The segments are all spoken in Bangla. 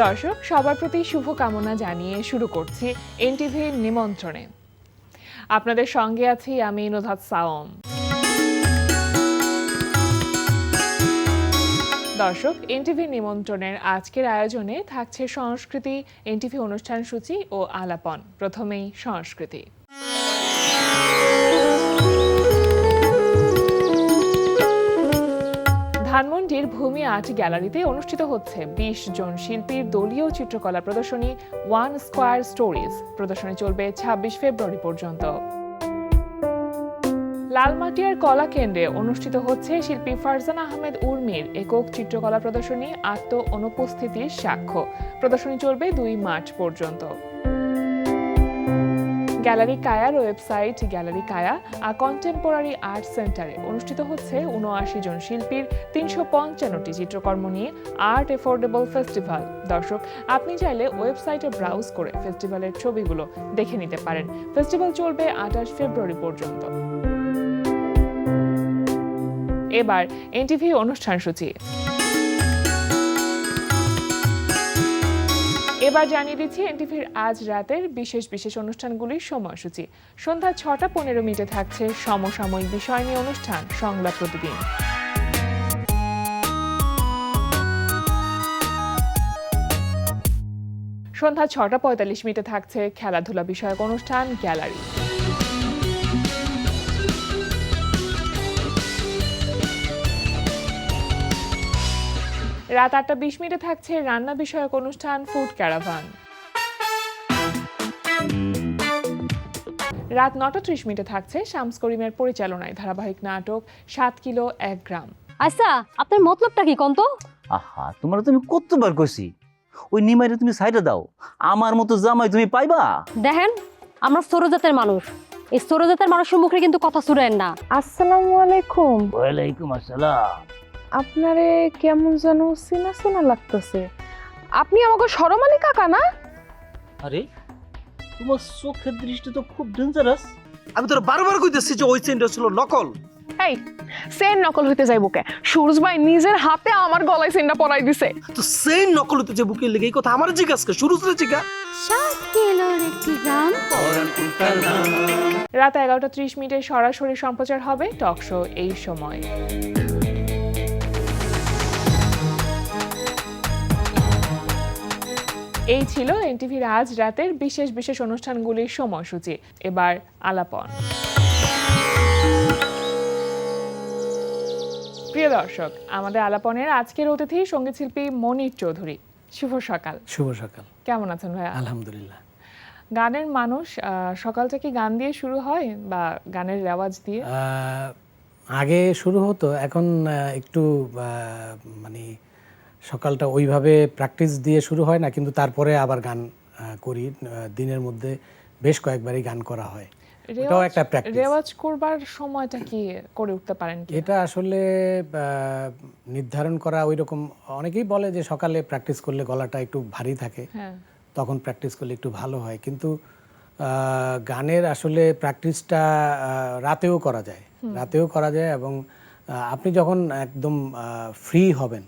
দর্শক, সবার প্রতি শুভকামনা জানিয়ে শুরু করছি এনটিভির নিমন্ত্রণে। আপনাদের সঙ্গে আছি আমি নুজহাত সাওম। দর্শক, এনটিভির নিমন্ত্রণের আজকের আয়োজনে থাকছে সংস্কৃতি, এনটিভি অনুষ্ঠান সূচি ও আলাপন। প্রথমেই সংস্কৃতি। ধানমন্ডির ভূমি আর্ট গ্যালারিতে অনুষ্ঠিত হচ্ছে 20 জন শিল্পীর দলীয় চিত্রকলা প্রদর্শনী ওয়ান স্কোয়ার স্টোরিজ। প্রদর্শনী চলবে 26 ফেব্রুয়ারি পর্যন্ত। লালমাটিয়ার কলা কেন্দ্রে অনুষ্ঠিত হচ্ছে শিল্পী ফারজানা আহমেদ উর্মির একক চিত্রকলা প্রদর্শনী আত্ম অনুপস্থিতির সাক্ষ্য। প্রদর্শনী চলবে 2 মার্চ পর্যন্ত। গ্যালারি কায়ার ওয়েবসাইট গ্যালারি কায়া কন্টেম্পোরারি আর্ট সেন্টারে অনুষ্ঠিত হচ্ছে 79 জন শিল্পীর 355টি চিত্রকর্ম নিয়ে আর্ট এফোর্ডেবল ফেস্টিভ্যাল। দর্শক, আপনি চাইলে ওয়েবসাইটে ব্রাউজ করে ফেস্টিভ্যালের ছবিগুলো দেখে নিতে পারেন। ফেস্টিভ্যাল চলবে 28 ফেব্রুয়ারি পর্যন্ত। এবার এনটিভি অনুষ্ঠান সূচি। এবার জানিয়ে দিচ্ছি এনটিভির আজ রাতের বিশেষ বিশেষ অনুষ্ঠানগুলির সময়সূচি। সন্ধ্যা 6:15 থাকছে সমসাময়িক বিষয় নিয়ে অনুষ্ঠান সংলাপ প্রতিদিন। সন্ধ্যা 6:45 থাকছে খেলাধুলা বিষয়ক অনুষ্ঠান গ্যালারি। রাত 8:20 থাকছে রান্না বিষয়ক অনুষ্ঠান ফুড ক্যারাভান। রাত 9:30 থাকছে শামস করিমের পরিচালনায় ধারাবাহিক নাটক 7 কিলো 1 গ্রাম। আচ্ছা, আপনার মতলবটা কি কোন তো? আহা, তোমার তুমি কতবার কইছি ওই নিমাইরে তুমি সাইডে দাও, আমার মতো জামাই তুমি পাইবা? দেখেন, আমরা সৌরজাতের মানুষ, এই সৌরজাতের মানুষের মুখে কিন্তু কথা শুনেন না। আসসালামু আলাইকুম। ওয়ালাইকুম আসসালাম। আপনারে কেমন যেন চেনা চেনা লাগতেছে। আপনি আমাকে শরম আলী কাকা না? আরে তোমার চোখের দৃষ্টি তো খুব ডেঞ্জারাস। আমি তোর বারবার কইতেছি যে ওই চেনটা ছিল নকল। এই চেন নকল হইতে যাইব কে? সুরজ ভাই নিজের হাতে আমার গলায় চেনটা পরাই দিছে। তো চেন নকল হইতে যে বুকের লেগে এই কথা আমার জিজ্ঞাসা করে শুরু করে জিজ্ঞা। 7 কিলোর একটি গ্রাম। রাত 11:30 সরাসরি সম্প্রচার হবে টক শো এই সময়। এই ছিল এনটিভির আজ রাতের বিশেষ বিশেষ অনুষ্ঠানগুলির সময়সূচি। এবার আলাপন। প্রিয় দর্শক, আমাদের আলাপনের আজকের অতিথি সঙ্গীত শিল্পী মনির চৌধুরী। শুভ সকাল। শুভ সকাল। কেমন আছেন ভাইয়া? আলহামদুলিল্লাহ। গানের মানুষ, সকালটা কি গান দিয়ে শুরু হয় বা গানের রেওয়াজ দিয়ে? আগে শুরু হতো, এখন একটু মানে সকালটা ওইভাবে প্র্যাকটিস দিয়ে শুরু হয় না, কিন্তু তারপরে আবার গান করি। দিনের মধ্যে বেশ কয়েকবারই গান করা হয়। এটাও একটা প্র্যাকটিস। রেওয়াজ করবার সময়টা কি করে উঠতে পারেন কি? এটা আসলে নির্ধারণ করা ওইরকম, অনেকেই বলে যে সকালে প্র্যাকটিস করলে গলাটা একটু ভারী থাকে, তখন প্র্যাকটিস করলে একটু ভালো হয়, কিন্তু গানের আসলে প্র্যাকটিসটা রাতেও করা যায় এবং আপনি যখন একদম ফ্রি হবেন,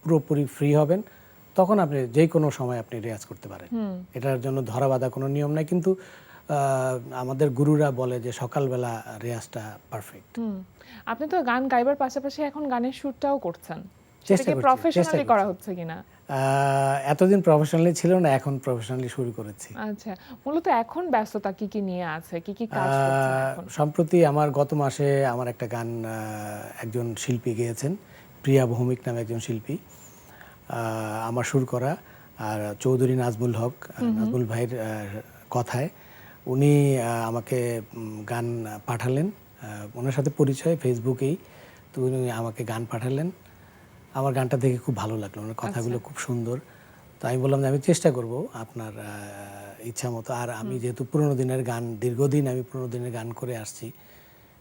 পুরোপুরি ফ্রি হবেন, তখন আপনি যে কোনো সময় আপনি রেয়াজ করতে পারেন। এটার জন্য ধরা বাঁধা কোনো নিয়ম নাই, কিন্তু আমাদের গুরুরা বলে যে সকালবেলা রেয়াজটা পারফেক্ট। আপনি তো গান গাইবার পাশাপাশি এখন গানের শুটটাও করছেন, সেটাকে প্রফেশনালি করা হচ্ছে কিনা? এতদিন প্রফেশনালি ছিল না, এখন প্রফেশনালি শুরু করেছি। আচ্ছা, মূলত এখন ব্যস্ততা কি কি নিয়ে আছে, কি কি কাজ করছেন এখন? সম্প্রতি আমার গত মাসে আমার একটা গান একজন শিল্পী গেয়েছেন, প্রিয়া ভৌমিক নামে একজন শিল্পী, আমার সুর করা, আর চৌধুরী নাজমুল হক, নাজমুল ভাইয়ের কথায় উনি আমাকে গান পাঠালেন। ওনার সাথে পরিচয় ফেসবুকেই, তো উনি আমাকে গান পাঠালেন। আমার গানটা দেখে খুব ভালো লাগলো, ওনার কথাগুলো খুব সুন্দর। তো আমি বললাম যে আমি চেষ্টা করব আপনার ইচ্ছা মতো। আর আমি যেহেতু পুরোনো দিনের গান, দীর্ঘদিন আমি পুরোনো দিনের গান করে আসছি,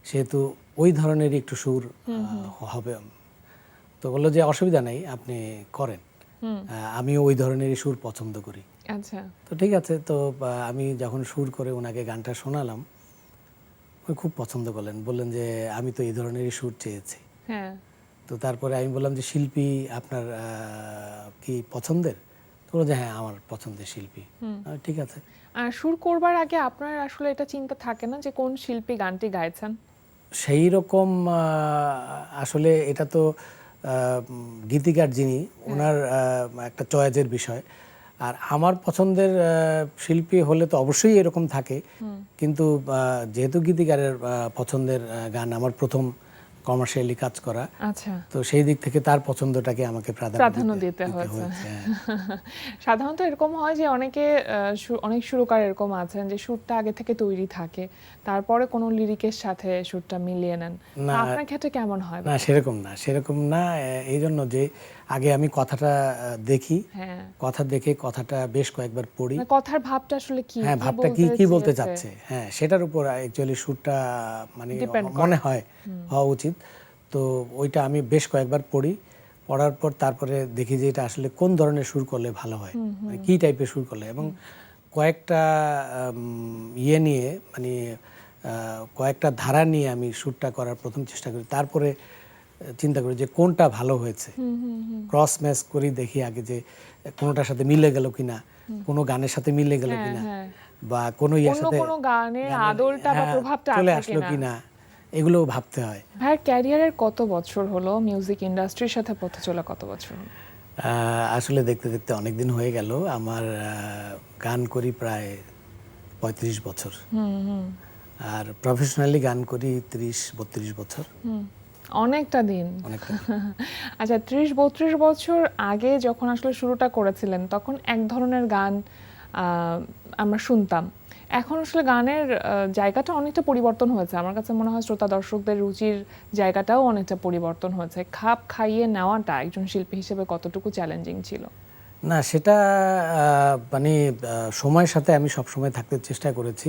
সেহেতু ওই ধরনেরই একটু সুর হবে। তো বললো যে অসুবিধা নেই, আপনি করেন, আমিও ওই ধরনেরই সুর পছন্দ করি। আচ্ছা, তো ঠিক আছে। তো আমি যখন সুর করে ওনাকে গানটা শোনালাম, উনি খুব পছন্দ করলেন, বললেন যে আমি তো এই ধরনেরই সুর চেয়েছি। তো তারপরে আমি বললাম যে শিল্পী আপনার কি পছন্দের? তো বললো যে হ্যাঁ আমার পছন্দের শিল্পী। ঠিক আছে। আর সুর করবার আগে আপনার আসলে এটা চিন্তা থাকে না যে কোন শিল্পী গানটি গাইছেন? সেই রকম আসলে এটা তো গীতিকার যিনি ওনার একটা চয়েসের বিষয়। আর আমার পছন্দের শিল্পী হলে তো অবশ্যই এরকম থাকে, কিন্তু যেহেতু গীতিকারের পছন্দের গান আমার প্রথম কমার্শিয়ালি কাজ করা, আচ্ছা, তো সেই দিক থেকে তার পছন্দটাকে আমাকে প্রাধান্য দিতে হয়েছে। হ্যাঁ। সাধারণত এরকম হয় যে অনেকে অনেক সুরকার এরকম আছেন যে সুরটা আগে থেকে তৈরি থাকে, তারপরে কোনো লিরিকের সাথে সুরটা মিলিয়ে নেন। না, তো আপনার ক্ষেত্রে কেমন হয়? না সেরকম না। এই জন্য যে আগে আমি কথাটা দেখি, হ্যাঁ, কথা দেখে কথাটা বেশ কয়েকবার পড়ি, মানে কথার ভাবটা আসলে কি, হ্যাঁ ভাবটা কি বলতে চাচ্ছে, হ্যাঁ সেটার উপর অ্যাকচুয়ালি সুরটা মানে Depend করে। মনে হয় হওয়া উচিত। তো ওইটা আমি বেশ কয়েকবার পড়ি, পড়ার পর তারপরে দেখি যে এটা আসলে কোন ধরনের সুর করলে ভালো হয়, মানে কি টাইপের সুর করলে, এবং কয়েকটা ইয়ে নিয়ে মানে কয়েকটা ধারা নিয়ে আমি সুরটা করার প্রথম চেষ্টা করি, তারপরে চিন্তা করি যে কোনটা ভালো হয়েছে, ক্রস ম্যাচ করি, দেখি আগে যে কোনোটার সাথে মিলে গেল কিনা, কোনো গানের সাথে মিলে গেল কিনা, বা কোনো ইয়ার অন্য সাথে কোনো গানের আদলটা বা প্রভাবটা চলে আছে আসলো কিনা। কিনা, এগুলো ভাবতে হয়। ভাইয়ের ক্যারিয়ারের কত বছর হলো? মিউজিক ইন্ডাস্ট্রির সাথে পথে চলা কত বছর হলো? আসলে দেখতে দেখতে অনেক দিন হয়ে গেল। আমার গান করি প্রায় 35 বছর, আর প্রফেশনালি গান করি 30-32 বছর। অনেকটা দিন। অনেকটা। আচ্ছা, 30-32 বছর আগে যখন আসলে শুরুটা করেছিলেন তখন এক ধরনের গান আমরা শুনতাম। এখন আসলে গানের জায়গাটা অনেকটা পরিবর্তন হয়েছে। আমার কাছে মনে হয় শ্রোতা দর্শকদের রুচির জায়গাটাও অনেকটা পরিবর্তন হয়েছে। খাপ খাইয়ে নেওয়াটা একজন শিল্পী হিসেবে কতটুকু চ্যালেঞ্জিং ছিল? না সেটা মানে সময়ের সাথে আমি সবসময় থাকতে চেষ্টা করেছি।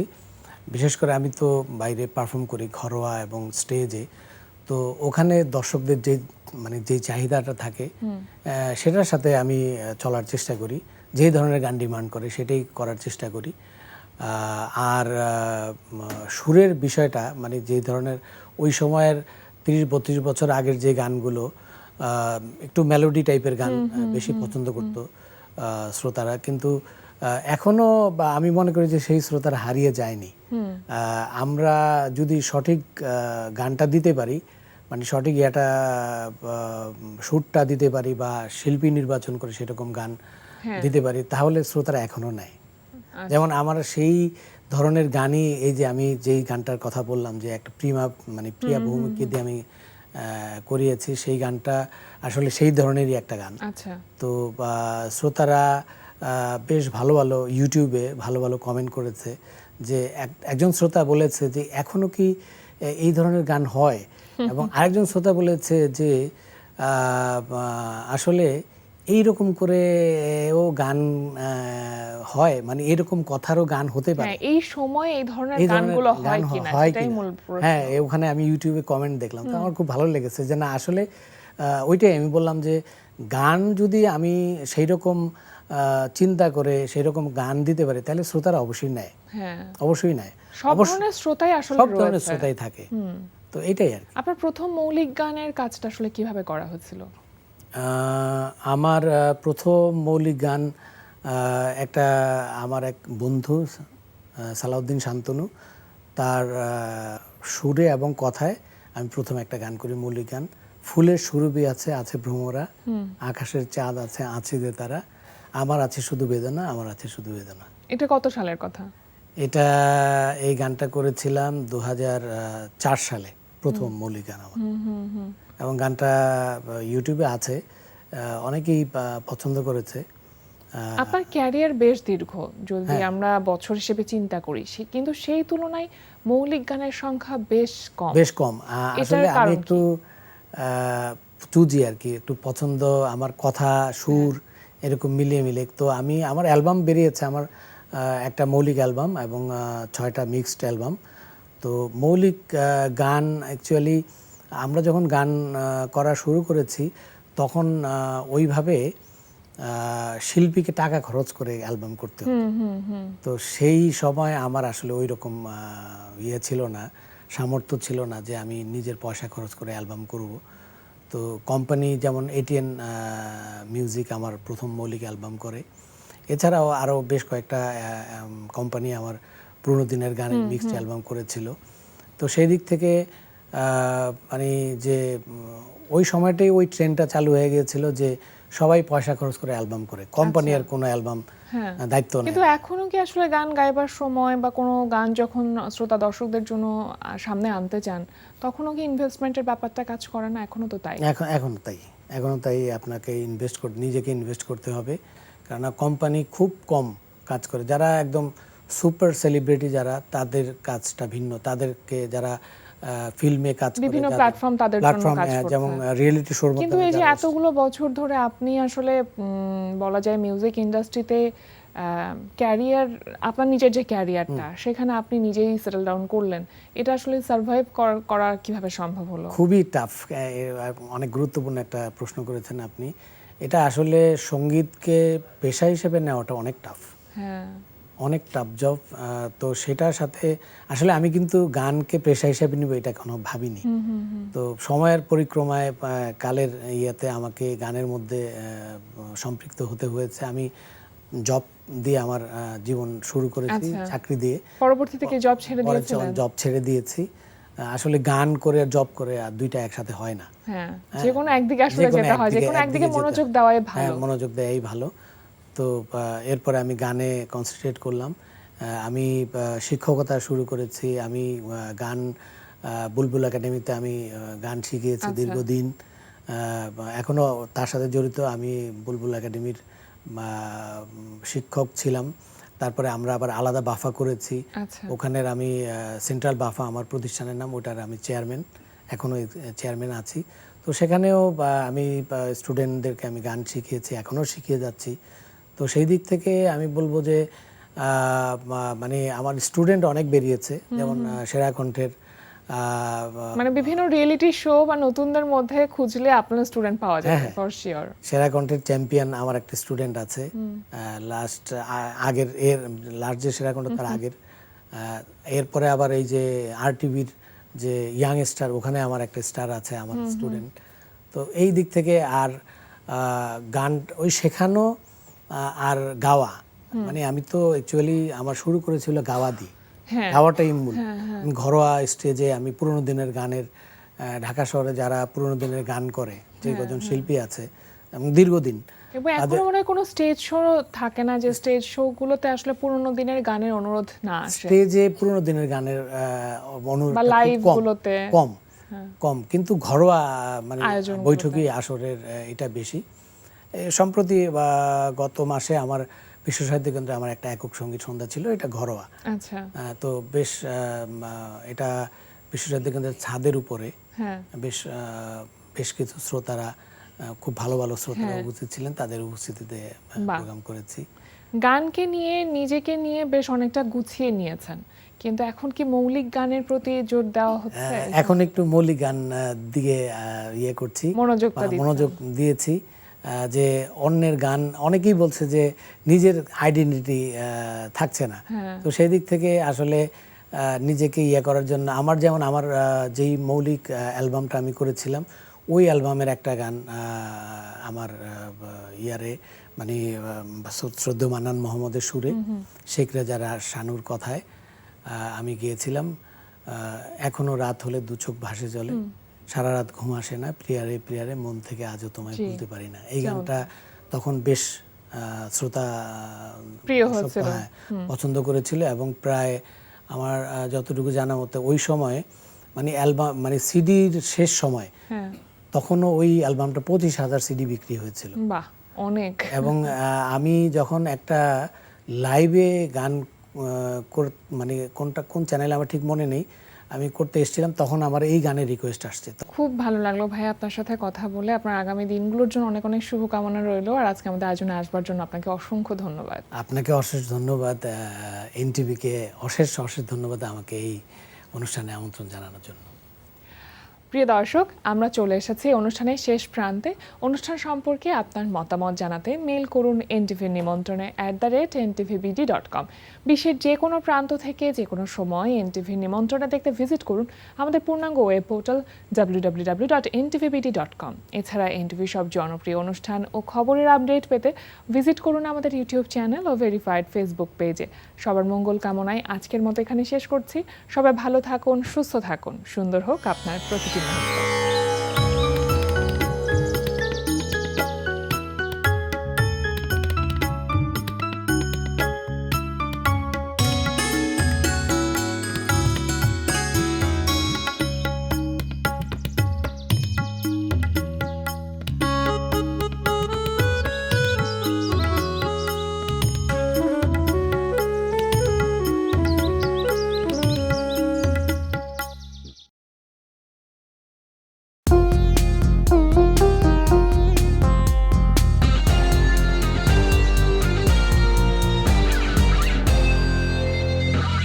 বিশেষ করে আমি তো বাইরে পারফর্ম করি ঘরোয়া এবং স্টেজে, তো ওখানে দর্শকদের যে মানে যে চাহিদাটা থাকে সেটার সাথে আমি চলার চেষ্টা করি, যেই ধরনের গান ডিমান্ড করে সেটাই করার চেষ্টা করি। আর সুরের বিষয়টা মানে যে ধরনের ওই সময়ের 30-32 বছর আগের যে গানগুলো একটু মেলোডি টাইপের গান বেশি পছন্দ করতো শ্রোতারা, কিন্তু এখনো বা আমি মনে করি যে সেই শ্রোতারা হারিয়ে যায়নি। আমরা যদি সঠিক গানটা দিতে পারি, মানে সঠিক এটা সুরটা দিতে পারি বা শিল্পী নির্বাচন করে সেরকম গান দিতে পারি, তাহলে শ্রোতারা এখনো নেয়। যেমন আমার সেই ধরনের গানই এই যে আমি যেই গানটার কথা বললাম যে একটা প্রিয়া ভৌমিককে দিয়ে আমি করিয়েছি, সেই গানটা আসলে সেই ধরনেরই একটা গান। আচ্ছা, তো শ্রোতারা বেশ ভালো ভালো ইউটিউবে ভালো ভালো কমেন্ট করেছে, যে একজন শ্রোতা বলেছে যে এখনো কি এই ধরনের গান হয়, এবং আরেকজন শ্রোতা বলেছে যে আসলে এইরকম করে ও গান হয়, মানে এরকম কথারও গান হতে পারে, এই সময় এই ধরনের এই ধরনের গানগুলো হয় গান কিনা হয় সেটাই কিনা। মূল প্রশ্ন। হ্যাঁ, ওখানে আমি ইউটিউবে কমেন্ট দেখলাম, তো আমার খুব ভালো লেগেছে যে না আসলে ওইটাই আমি বললাম যে গান যদি আমি সেই রকম চিন্তা করে সেই রকম গান দিতে পারি তাহলে শ্রোতারা অবশ্যই নেয়, হ্যাঁ, অবশ্যই নেয়, সব ধরনের শ্রোতাই আসলে সব ধরনের রয়েছে। শ্রোতাই থাকে। তো এটাই আর কি। আপনার প্রথম মৌলিক গানের কাজটা আসলে কিভাবে করা হয়েছিল? আমার প্রথম মৌলিক গান একটা আমার এক বন্ধু সালাউদ্দিন শান্তনু, তার সুরে এবং কথায় আমি প্রথম একটা গান করি, মৌলিক গান। ফুলের সুরভি আছে, আছে ভ্রমরা, আকাশের চাঁদ আছে, আছে যে তারা, আমার আছে শুধু বেদনা, আমার আছে শুধু বেদনা। এটা কত সালের কথা? এই গানটা করেছিলাম 2004 সালে, প্রথম মৌলিক গান আমার। এবং গানটা ইউটিউবে আছে, অনেকেই পছন্দ করেছে। আপনার ক্যারিয়ার বেশ দীর্ঘ যদি আমরা বছর হিসেবে চিন্তা করি, কিন্তু সেই তুলনায় মৌলিক গানের সংখ্যা বেশ কম। আসলে আমি একটু চুজি আর কি, একটু পছন্দ, আমার কথা সুর এরকম মিলিয়ে মিলিয়ে। তো আমার অ্যালবাম বেরিয়েছে, আমার একটা মৌলিক অ্যালবাম এবং 6টা মিক্সড অ্যালবাম। তো মৌলিক গান অ্যাকচুয়ালি আমরা যখন গান করা শুরু করেছি তখন ওইভাবে শিল্পীকে টাকা খরচ করে অ্যালবাম করতে হতো। তো সেই সময় আমার আসলে ওই রকম ছিল না, সামর্থ্য ছিল না যে আমি নিজের পয়সা খরচ করে অ্যালবাম করব। তো কোম্পানি যেমন এটিএন মিউজিক আমার প্রথম মৌলিক অ্যালবাম করে, এছাড়াও আরও বেশ কয়েকটা কোম্পানি আমার পুরোনো দিনের গানের মিক্সড অ্যালবাম করেছিল। তো সেই দিক থেকে মানে যে ওই সময়টাই ওই ট্রেন্ডটা চালু হয়ে গিয়েছিল যে সবাই পয়সা খরচ করে অ্যালবাম করে, কোম্পানি আর কোনো অ্যালবাম দায়িত্ব নেই। কিন্তু এখনো কি আসলে গান গাইবার সময় বা কোনো গান যখন শ্রোতা দর্শকদের জন্য সামনে আনতে চান, তখনও কি ইনভেস্টমেন্টের ব্যাপারটা কাজ করে না? এখনো তো তাই। এখনো তাই আপনাকে নিজেকে ইনভেস্ট করতে হবে, কারণ কোম্পানি খুব কম কাজ করে। যারা একদম সুপার সেলিব্রিটি যারা, তাদের কাজটা ভিন্ন। তাদেরকে যারা ফিল্মে কাজ করে, বিভিন্ন প্ল্যাটফর্ম তাদের জন্য কাজ করছে, যেমন রিয়েলিটি শোর মধ্যে। কিন্তু এই যে এতগুলো বছর ধরে আপনি আসলে বলা যায় মিউজিক ইন্ডাস্ট্রিতে ক্যারিয়ার, আপনার নিজের যে ক্যারিয়ারটা, সেখানে আপনি নিজেই সেটেল ডাউন করলেন, এটা আসলে সার্ভাইভ করা কিভাবে সম্ভব হলো? খুবই টাফ। অনেক গুরুত্বপূর্ণ একটা প্রশ্ন করেছেন আপনি। এটা আসলে সঙ্গীতকে পেশা হিসেবে নেওয়াটা অনেক টাফ, অনেক টাফ জব। তো সেটার সাথে আসলে আমি কিন্তু গানকে পেশা হিসেবে নিব এটা কোনো ভাবিনি। তো সময়ের পরিক্রমায় কালের ইয়েতে আমাকে গানের মধ্যে সম্পৃক্ত হতে হয়েছে। আমি জব দিয়ে আমার জীবন শুরু করেছি, চাকরি দিয়ে। পরবর্তীতে কি জব ছেড়ে দিয়েছিলেন? জব ছেড়ে দিয়েছি। আসলে গান করে আর জব করে আর দুইটা একসাথে হয় না। যে কোনো একদিকে আসলে যেতে হয়, যে কোনো একদিকে মনোযোগ দেওয়াই ভালো। মনোযোগ দেওয়াই ভালো। তো এরপরে আমি গানে কনসেন্ট্রেট করলাম। আমি শিক্ষকতা শুরু করেছি। আমি গান বুলবুল একাডেমিতে আমি গান শিখিয়েছি দীর্ঘদিন। এখনো তার সাথে জড়িত। আমি বুলবুল একাডেমির শিক্ষক ছিলাম। তারপরে আমরা আবার আলাদা বাফা করেছি। ওখানের আমি সেন্ট্রাল বাফা আমার প্রতিষ্ঠানের নাম, ওটার আমি চেয়ারম্যান, এখনো চেয়ারম্যান আছি। তো সেখানেও আমি স্টুডেন্টদেরকে আমি গান শিখিয়েছি, এখনো শিখিয়ে যাচ্ছি। তো সেই দিক থেকে আমি বলবো যে মানে আমার স্টুডেন্ট অনেক বেরিয়েছে, যেমন সেরা কণ্ঠের মানে বিভিন্ন রিয়েলিটি শো বা নতুনদের মধ্যে খুঁজলে আপনার স্টুডেন্ট পাওয়া যায় ফর শিওর। সেরা কণ্ঠের চ্যাম্পিয়ন আমার একটা স্টুডেন্ট আছে, আগের যে সেরা কণ্ঠ তার আগের। এরপরে আবার এই যে আরটিভির যে ইয়াং স্টার, ওখানে আমার একটা স্টার আছে, আমার স্টুডেন্ট। তো এই দিক থেকে আর গান ওই শেখানো আর গাওয়া, মানে আমি তো অ্যাকচুয়ালি আমার শুরু করেছিল গাওয়া দিয়ে, গাওয়াটাই মূল। ঘরোয়া স্টেজে আমি পুরোনো দিনের গানের, ঢাকা শহরে যারা পুরোনো দিনের গান করে যে কজন শিল্পী আছে এবং দীর্ঘদিন, এবং এখনো মনে হয় কোনো স্টেজ শো থাকে না যে স্টেজ শো গুলোতে আসলে পুরোনো দিনের গানের অনুরোধ না আসে। স্টেজে পুরোনো দিনের গানের অনুরোধ বা লাইভ গুলোতে কম, কিন্তু ঘরোয়া মানে বৈঠকি আসরের এটা বেশি। সম্প্রতি গত মাসে আমার বিশ্ব সাহিত্য কেন্দ্রে আমার একটা একক সঙ্গীত সন্ধ্যা ছিল, এটা ঘরোয়া। তো এটা বিশ্ব সাহিত্য কেন্দ্রের ছাদের উপরে বেশ কিছু শ্রোতারা, খুব ভালো ভালো শ্রোতারা উপস্থিত ছিলেন, তাদের উপস্থিতিতে প্রোগ্রাম করেছি। গানকে নিয়ে, নিজেকে নিয়ে বেশ অনেকটা গুছিয়ে নিয়েছেন, কিন্তু এখন কি মৌলিক গানের প্রতি জোর দেওয়া হচ্ছে? এখন একটু মৌলিক গান দিকে ইয়ে করছি, মনোযোগ দিয়েছি। যে অন্যের গান, অনেকেই বলছে যে নিজের আইডেন্টিটি থাকছে না। তো সেই দিক থেকে আসলে নিজেকে ইয়ে করার জন্য আমার যেই মৌলিক অ্যালবামটা আমি করেছিলাম, ওই অ্যালবামের একটা গান আমার ইয়ারে, মানে শ্রদ্ধেয় মান্নান মোহাম্মদের সুরে, শেখ রেজা শানুর কথায় আমি গিয়েছিলাম। এখনো রাত হলে দু চোখ ভাসে জলে, সারা রাত ঘুম আসে না, প্রিয়ারে প্রিয়ারে মন থেকে আজও তোমায় ভুলতে পারি না। এই গানটা তখন বেশ শ্রোতা পছন্দ করেছিল, এবং প্রায় আমার যতটুকু জানা মতে ওই সময় মানে অ্যালবাম, মানে সিডির শেষ সময়, তখনও ওই অ্যালবামটা 25,000 সিডি বিক্রি হয়েছিল। অনেক। এবং আমি যখন একটা লাইভে গান মানে কোন চ্যানেলে আমার ঠিক মনে নেই, আমি করতে এসেছিলাম, তখন আমার এই গানের রিকোয়েস্ট আসছে। খুব ভালো লাগলো ভাই আপনার সাথে কথা বলে। আপনার আগামী দিনগুলোর জন্য অনেক অনেক শুভকামনা রইলো, আর আজকে আমাদের আয়োজনে আসবার জন্য আপনাকে অসংখ্য ধন্যবাদ। আপনাকে অশেষ ধন্যবাদ, এনটিভিকে অশেষ ধন্যবাদ আমাকে এই অনুষ্ঠানে আমন্ত্রণ জানানোর জন্য। প্রিয় দর্শক, আমরা চলে এসেছি অনুষ্ঠানের শেষ প্রান্তে। অনুষ্ঠান সম্পর্কে আপনার মতামত জানাতে মেল করুন এনটিভির নিমন্ত্রণে @ntvbd.com। বিশ্বের যে কোনো প্রান্ত থেকে যে কোনো সময় এনটিভির নিমন্ত্রণে দেখতে ভিজিট করুন আমাদের পূর্ণাঙ্গ ওয়েব পোর্টাল www.ntvbd.com। এছাড়া এনটিভির সব জনপ্রিয় অনুষ্ঠান ও খবরের আপডেট পেতে ভিজিট করুন আমাদের ইউটিউব চ্যানেল ও ভেরিফাইড ফেসবুক পেজে। সবার মঙ্গল কামনায় আজকের মতো এখানে শেষ করছি। সবাই ভালো থাকুন, সুস্থ থাকুন, সুন্দর হোক আপনার প্রতিটি মুহূর্ত।